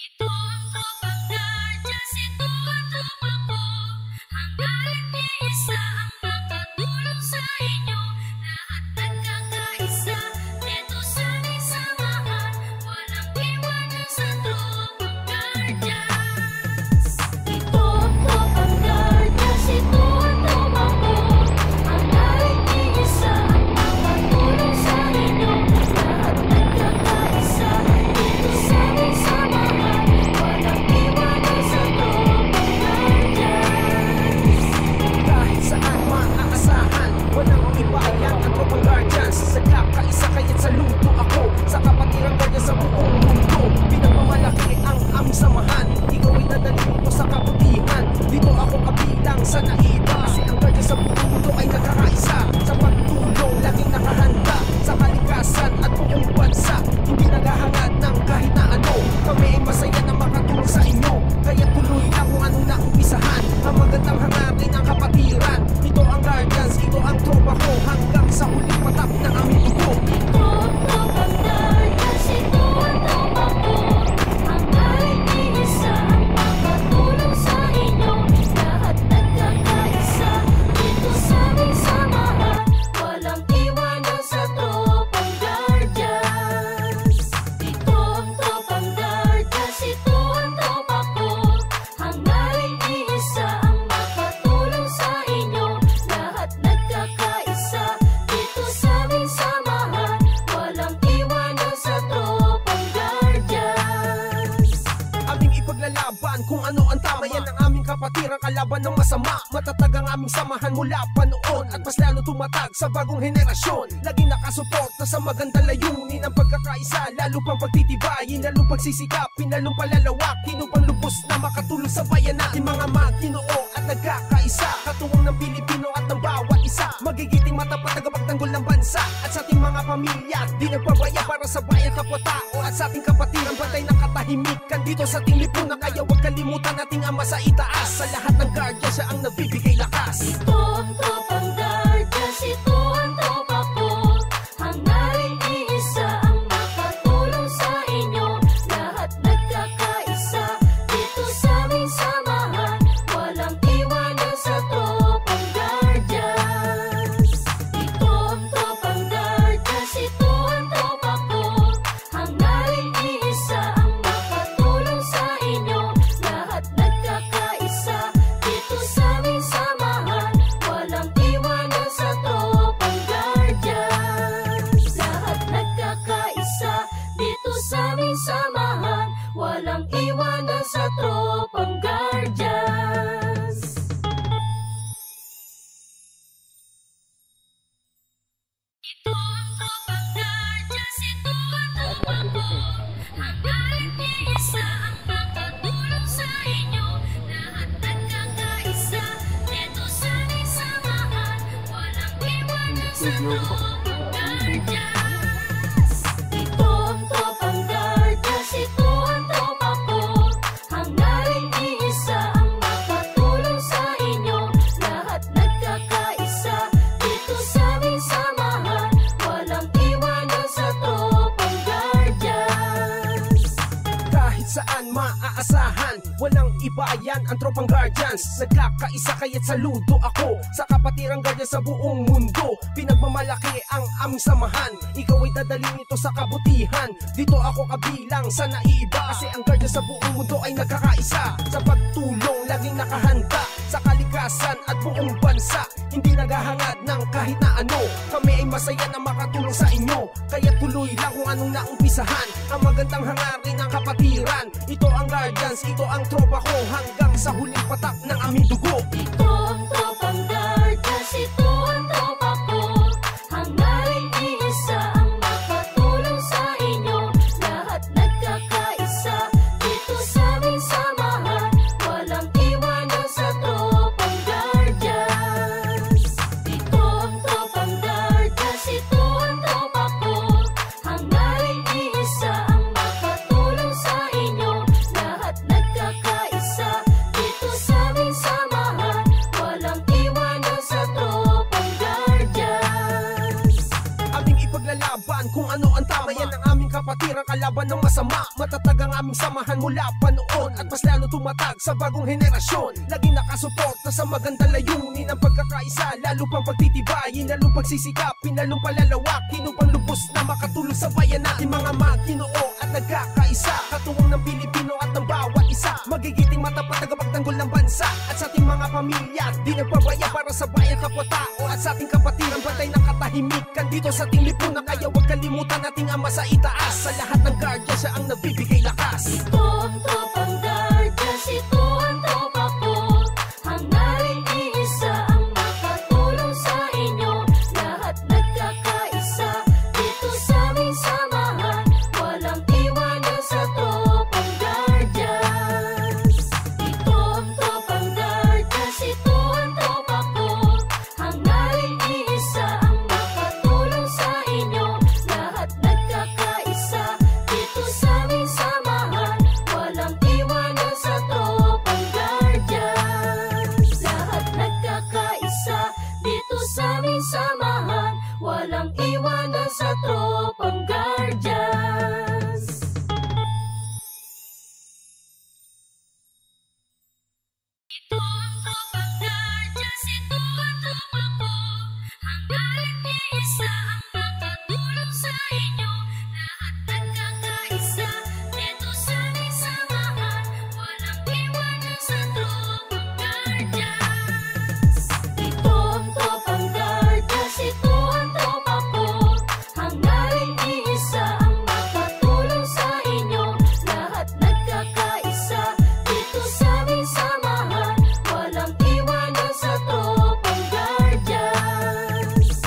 Ito ang tropang Guardians, ito ang tropa ko. Hangga't iisa ang makatulong sa inyo. Lahat nagkakaisa, dito sa aming samahan. Walang iwanan sa tropang Guardians. Ito ang tropang Guardians, ito ang tropa ko. Hangga't iisa ang makatulong sa inyo. Lahat nagkakaisa, dito sa aming samahan. Walang iwanan sa tropang Guardians. Kahit saan maaasahan, walang ibayan ang tropang Guardians. Sadya kaisa kaya't saludo ako sa kapatirang Guardians sa buong mundo. Pinagmamalaki ang aming samahan, ikaw ay dadalhin ko sa kabutihan. Dito ako kabilang sa naiba, kasi ang Guardians sa buong mundo ay nagkakaisa. Sa pagtulong, laging nakahanda sa kalikasan at buong bansa. Hindi naghahangad ng kahit na ano, kami ay masaya na makatulong sa inyo. Kaya tuloy lang kung anong naumpisahan, ang magandang hangarin ng kapatiran. Ito ang Guardians, ito ang tropa ko, hanggang sa huling patap ng aming dugo. Ito ang tropang Guardians, ito ang tropa ko. Hangga't iisa ang makatulong sa inyo. Lahat nagkakaisa, dito sa aming samahan. Walang iwanan sa tropang Guardians. Ito ang tropang Guardians, ito ang tropa ko. Hangga't iisa ang makatulong sa inyo. Lahat nagkakaisa, dito sa aming samahan. Walang iwanan sa tropang Guardians. Aming ipaglalaban kung ano ang tama, yan ang aming kapatirang kalaban ng masama. Matatag ang aming samahan mula pa noon, at mas lalo tumatag sa bagong henerasyon. Laging nakasuporta sa magandang layunin ang pagkakaisa, lalo pang pagtitibayin, lalong pagsisikapin, lalong palalawakin upang lubos na makatulong sa bayan natin. Mga Maginoo at nagkakaisa, katuwang ng Pilipino at ng bawat isa. Magigiting matapat na kapagtanggol ng bansa, at sa ating mga pamilya di nagpabaya para sa bayan kapwa-tao. At sa ating kapatiran batay ng katahimikan dito sa ating lipunan. Kaya huwag kalimutan nating ama sa itaas. Sa lahat ng Guardians siya ang nagbibigay lakas. Ito ang tropang Guardians, ito ang tropa ko. Hangga't iisa ang makatulong sa inyo. Lahat nagkakaisa, dito sa aming samahan. Walang iwanan sa tropang Guardians. Ito ang tropang Guardians, ito ang tropa ko. Hangga't iisa ang makatulong sa inyo. Lahat nagkakaisa, dito sa aming samahan. Walang iwanan sa tropang Guardians. Lahat nagkakaisa, dito sa aming samahan. Walang iwanan sa tropang Guardians. Ito ang tropang Guardians, ito ang tropa ko. Hangga't iisa ang makatulong sa inyo. Lahat nagkakaisa, dito sa aming samahan. Walang iwanan sa tropang Guardians. Ito ang tropang Guardians, ito ang tropa ko. Hangga't iisa ang makatulong sa inyo. Lahat nagkakaisa, dito sa aming samahan. Walang iwanan sa tropang Guardians. Kahit saan maaasahan, walang ibayan ang tropang Guardians. Nagkakaisa kaya't saludo ako sa kapatirang Guardians sa buong mundo. Pinagmamalaki ang aming samahan, ikaw ay dadalhin ito sa kabutihan. Dito ako kabilang sa naiba, kasi ang Guardians sa buong mundo ay nagkakaisa. Sa pagtulong, laging nakahanda sa kalikasan at buong bansa. Hindi naghahangad ng kahit na ano, kami ay masaya na makatulong sa inyo. Kaya tuloy lang kung anong naumpisahan, ang magandang hangarin ng kapatiran. Ito ang Guardians, ito ang tropa ko, hanggang sa huling patap ng aming dugo. Ito ang tropang Guardians, ito ang tropa ko. Hangga't iisa ang makatulong sa inyo. Lahat nagkakaisa, dito sa aming samahan. Walang iwanan sa tropang Guardians. Ito ang tropang Guardians, ito ang tropa ko. Hangga't iisa ang makatulong sa inyo. Lahat nagkakaisa, dito sa aming samahan. Walang iwanan sa tropang Guardians. Aming ipaglalaban kung ano ang tama, yan ang aming kapatirang kalaban ng masama. Matatag ang aming samahan mula pa noon at mas lalo tumatag sa bagong henerasyon. Laging nakasuporta sa magandang layunin ng pagkakaisa, lalo pang pagtitibayin, lalong pagsisikapin, lalong palalawakin upang lubos na makatulong sa bayan natin. Mga maginoo at nagkakaisa, katuwang ng Pilipino at ng bawat isa, magigiting matapat tagapagtanggol ng bansa at sa ating mga pamilya. Di nagpabaya para sa bayan, kapwa-tao at sa ating kapatiran, bantay ng katahimikan dito sa ating lipunan. Kaya huwag kalimutan nating ama sa itaas, sa lahat ng guardia siya ang nagbibigay lakas. Ito ang tropang Guardians, ito ang tropa ko. Hangarin iisa ang makatulong sa inyo. Lahat nagkakaisa dito sa aming samahan. Walang iwanan sa tropang Guardians. Ito ang tropang Guardians, ito ang tropa ko. Hangarin iisa ang makatulong sa inyo. Lahat nagkakaisa dito sa aming samahan. Walang iwanan sa tropang Guardians. Lahat nagkakaisa dito sa aming samahan. Walang iwanan sa tropang Guardians. Ito ang tropang Guardians, ito ang tropa ko. Hangarin iisa ang makatulong sa inyo. Lahat nagkakaisa dito sa aming samahan. Walang iwanan sa tropang Guardians. Ito ang tropang Guardians, ito ang tropa ko. Hangarin iisa ang makatulong sa inyo. Lahat nagkakaisa dito sa aming samahan. Walang iwanan sa tropang Guardians.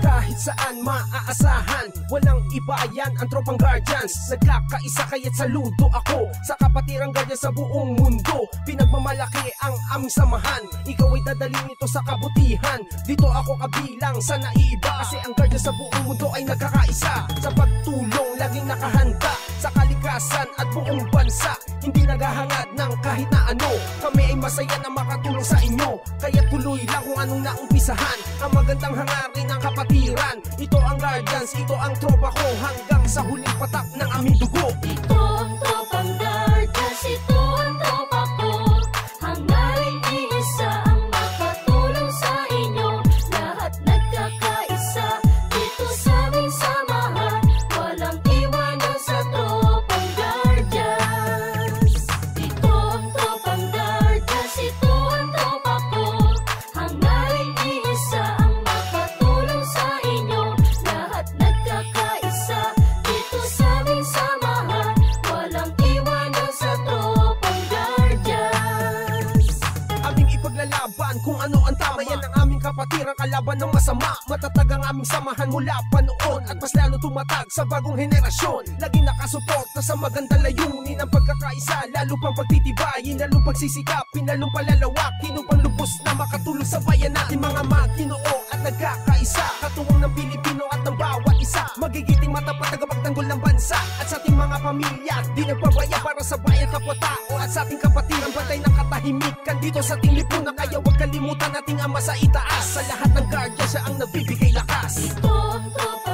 Kahit saan maaasahan, walang iba yan ang tropang Guardians. Nagkakaisa kaya't saludo ako sa kapatirang Guardians sa buong mundo. Pinagmamalaki ang aming samahan, ikaw ay dadalhin ito sa kabutihan. Dito ako kabilang sa naiiba, kasi ang Guardians sa buong mundo ay nagkakaisa. Sa pagtulong laging nakahanda sa kalikasan at buong bansa, hindi naghahangad ng kahit na ano. Kami ay masaya na makatulong sa inyo, kaya tuloy lang kung anong naumpisahan. Ang magandang hangarin ng kapatiran, ito ang Guardians, ito ang tropa ko, hanggang sa huling patak ng aming dugo. Ito ang tropang Guardians, ito ang tropa ko. Hangarin iisa ang makatulong sa inyo. Lahat nagkakaisa dito sa aming samahan. Walang iwanan sa tropang Guardians. Ito ang tropang Guardians, ito ang tropa ko. Hangarin iisa ang makatulong sa inyo. Lahat nagkakaisa dito sa aming samahan. Walang iwanan sa tropang Guardians. Aming ipaglalaban kung ano ang tama, yan ang aming kapatiran, kalaban ng masama. Matatag ang aming samahan mula pa noon at mas lalo tumatag sa bagong henerasyon. Laging nakasuporta sa magandang layunin ng pagkakaisa, lalo pang pagtitibayin, lalong pagsisikapin, lalong palalawakin upang lubos na makatulong sa bayan natin. Mga maginoo at nagkakaisa, katuwang ng Pilipino at ng bawat isa, magigiting matapat tagapagtanggol ng bansa at sa ating mga pamilya. Di nagpabaya para sa bayan, kapwa-tao at sa ating kapatiran, bantay ng katahimikan dito sa ating lipunan. Kaya huwag kalimutan nating ama sa itaas, sa lahat ng guardia siya ang nagbibigay lakas. Ito ang tropa